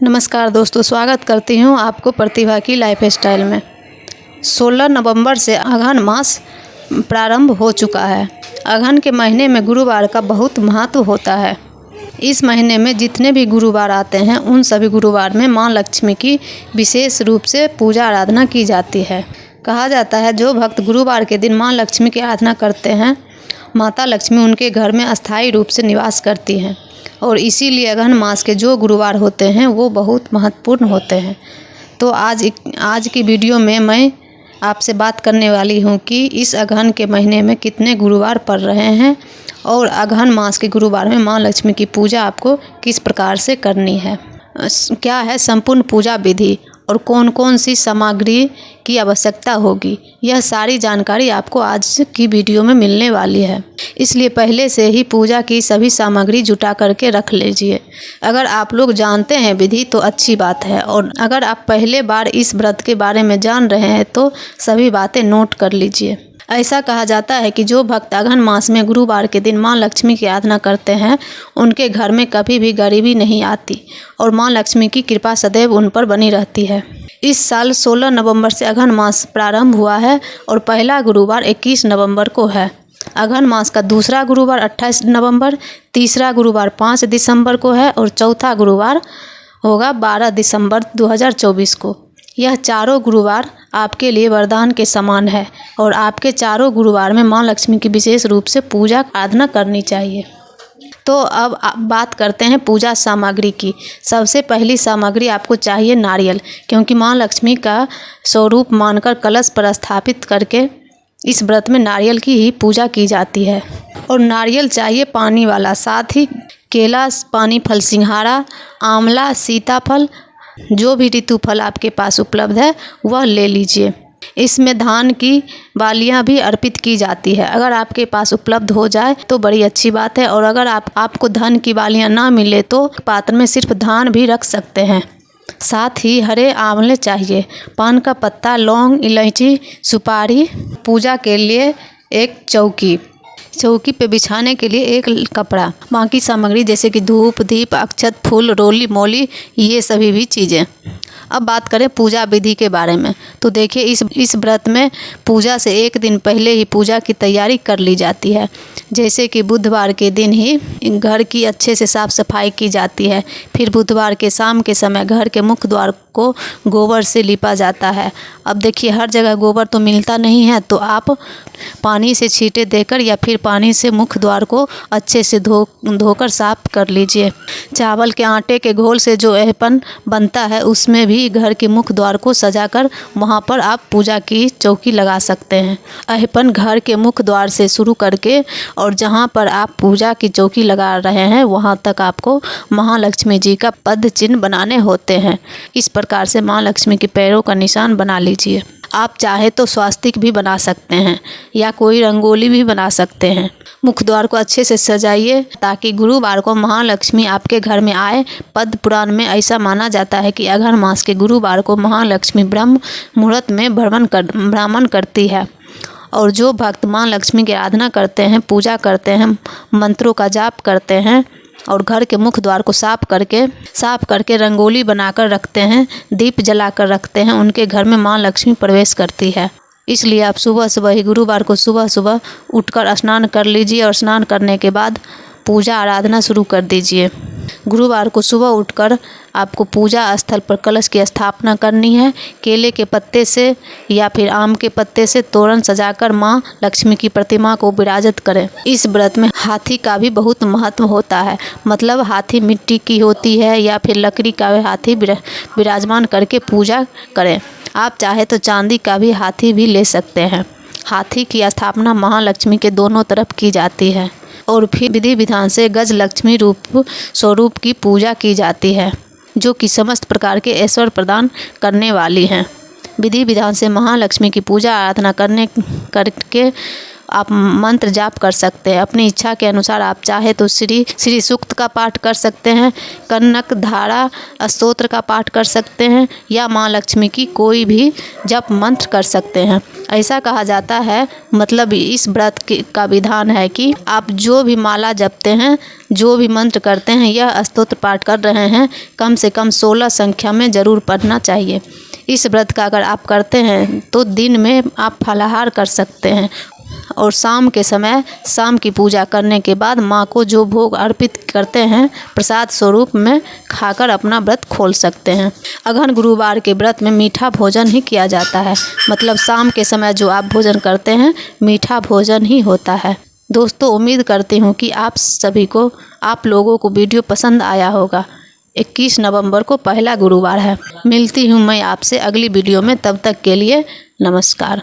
नमस्कार दोस्तों, स्वागत करती हूँ आपको प्रतिभा की लाइफ स्टाइल में। 16 नवंबर से अगहन मास प्रारंभ हो चुका है। अगहन के महीने में गुरुवार का बहुत महत्व होता है। इस महीने में जितने भी गुरुवार आते हैं उन सभी गुरुवार में माँ लक्ष्मी की विशेष रूप से पूजा आराधना की जाती है। कहा जाता है जो भक्त गुरुवार के दिन माँ लक्ष्मी की आराधना करते हैं, माता लक्ष्मी उनके घर में अस्थायी रूप से निवास करती हैं और इसीलिए अगहन मास के जो गुरुवार होते हैं वो बहुत महत्वपूर्ण होते हैं। तो आज की वीडियो में मैं आपसे बात करने वाली हूँ कि इस अगहन के महीने में कितने गुरुवार पड़ रहे हैं और अगहन मास के गुरुवार में माँ लक्ष्मी की पूजा आपको किस प्रकार से करनी है, क्या है संपूर्ण पूजा विधि और कौन कौन सी सामग्री की आवश्यकता होगी। यह सारी जानकारी आपको आज की वीडियो में मिलने वाली है, इसलिए पहले से ही पूजा की सभी सामग्री जुटा करके रख लीजिए। अगर आप लोग जानते हैं विधि तो अच्छी बात है, और अगर आप पहले बार इस व्रत के बारे में जान रहे हैं तो सभी बातें नोट कर लीजिए। ऐसा कहा जाता है कि जो भक्त अगहन मास में गुरुवार के दिन माँ लक्ष्मी की आराधना करते हैं उनके घर में कभी भी गरीबी नहीं आती और माँ लक्ष्मी की कृपा सदैव उन पर बनी रहती है। इस साल 16 नवंबर से अगहन मास प्रारंभ हुआ है और पहला गुरुवार 21 नवंबर को है। अगहन मास का दूसरा गुरुवार 28 नवंबर, तीसरा गुरुवार 5 दिसंबर को है और चौथा गुरुवार होगा 12 दिसंबर 2024 को। यह चारों गुरुवार आपके लिए वरदान के समान है और आपके चारों गुरुवार में माँ लक्ष्मी की विशेष रूप से पूजा आराधना करनी चाहिए। तो अब बात करते हैं पूजा सामग्री की। सबसे पहली सामग्री आपको चाहिए नारियल, क्योंकि माँ लक्ष्मी का स्वरूप मानकर कलश पर स्थापित करके इस व्रत में नारियल की ही पूजा की जाती है। और नारियल चाहिए पानी वाला, साथ ही केला, पानी फल, सिंघाड़ा, आंवला, सीताफल, जो भी ऋतु फल आपके पास उपलब्ध है वह ले लीजिए। इसमें धान की बालियां भी अर्पित की जाती है। अगर आपके पास उपलब्ध हो जाए तो बड़ी अच्छी बात है, और अगर आपको धान की बालियां ना मिले तो पात्र में सिर्फ धान भी रख सकते हैं। साथ ही हरे आंवले चाहिए, पान का पत्ता, लौंग, इलायची, सुपारी, पूजा के लिए एक चौकी पे बिछाने के लिए एक कपड़ा, बाकी सामग्री जैसे कि धूप, दीप, अक्षत, फूल, रोली, मौली, ये सभी भी चीज़ें। अब बात करें पूजा विधि के बारे में, तो देखिए इस व्रत में पूजा से एक दिन पहले ही पूजा की तैयारी कर ली जाती है। जैसे कि बुधवार के दिन ही घर की अच्छे से साफ़ सफाई की जाती है। फिर बुधवार के शाम के समय घर के मुख्य द्वार को गोबर से लिपा जाता है। अब देखिए हर जगह गोबर तो मिलता नहीं है, तो आप पानी से छींटे देकर या फिर पानी से मुख्य द्वार को अच्छे से धोकर साफ कर लीजिए। चावल के आटे के घोल से जो ऐहपन बनता है उसमें भी घर के मुख्य द्वार को सजाकर वहां पर आप पूजा की चौकी लगा सकते हैं। ऐहपन घर के मुख्य द्वार से शुरू करके और जहां पर आप पूजा की चौकी लगा रहे हैं वहां तक आपको महालक्ष्मी जी का पद चिन्ह बनाने होते हैं। इस प्रकार से माँ लक्ष्मी के पैरों का निशान बना लीजिए। आप चाहे तो स्वास्तिक भी बना सकते हैं या कोई रंगोली भी बना सकते हैं। मुख्य द्वार को अच्छे से सजाइए ताकि गुरुवार को महालक्ष्मी आपके घर में आए। पद्म पुराण में ऐसा माना जाता है कि अगहन मास के गुरुवार को महालक्ष्मी ब्रह्म मुहूर्त में भ्रमण करती है, और जो भक्त माँ लक्ष्मी की आराधना करते हैं, पूजा करते हैं, मंत्रों का जाप करते हैं और घर के मुख्य द्वार को साफ करके रंगोली बनाकर रखते हैं, दीप जलाकर रखते हैं, उनके घर में माँ लक्ष्मी प्रवेश करती है। इसलिए आप सुबह ही गुरुवार को सुबह उठकर स्नान कर लीजिए और स्नान करने के बाद पूजा आराधना शुरू कर दीजिए। गुरुवार को सुबह उठकर आपको पूजा स्थल पर कलश की स्थापना करनी है। केले के पत्ते से या फिर आम के पत्ते से तोरण सजाकर माँ लक्ष्मी की प्रतिमा को विराजित करें। इस व्रत में हाथी का भी बहुत महत्व होता है, मतलब हाथी मिट्टी की होती है या फिर लकड़ी का हाथी विराजमान करके पूजा करें। आप चाहे तो चांदी का भी हाथी भी ले सकते हैं। हाथी की स्थापना महालक्ष्मी के दोनों तरफ की जाती है और फिर विधि विधान से गज लक्ष्मी स्वरूप की पूजा की जाती है, जो कि समस्त प्रकार के ऐश्वर्य प्रदान करने वाली हैं। विधि विधान से महालक्ष्मी की पूजा आराधना करके आप मंत्र जाप कर सकते हैं। अपनी इच्छा के अनुसार आप चाहे तो श्री सूक्त का पाठ कर सकते हैं, कनक धारा स्तोत्र का पाठ कर सकते हैं या माँ लक्ष्मी की कोई भी जप मंत्र कर सकते हैं। ऐसा कहा जाता है, मतलब इस व्रत का विधान है कि आप जो भी माला जपते हैं, जो भी मंत्र करते हैं, यह स्तोत्र पाठ कर रहे हैं, कम से कम 16 संख्या में ज़रूर पढ़ना चाहिए। इस व्रत का अगर आप करते हैं तो दिन में आप फलाहार कर सकते हैं और शाम के समय शाम की पूजा करने के बाद माँ को जो भोग अर्पित करते हैं प्रसाद स्वरूप में खाकर अपना व्रत खोल सकते हैं। अगहन गुरुवार के व्रत में मीठा भोजन ही किया जाता है, मतलब शाम के समय जो आप भोजन करते हैं मीठा भोजन ही होता है। दोस्तों, उम्मीद करती हूँ कि आप लोगों को वीडियो पसंद आया होगा। 21 नवंबर को पहला गुरुवार है। मिलती हूँ मैं आपसे अगली वीडियो में, तब तक के लिए नमस्कार।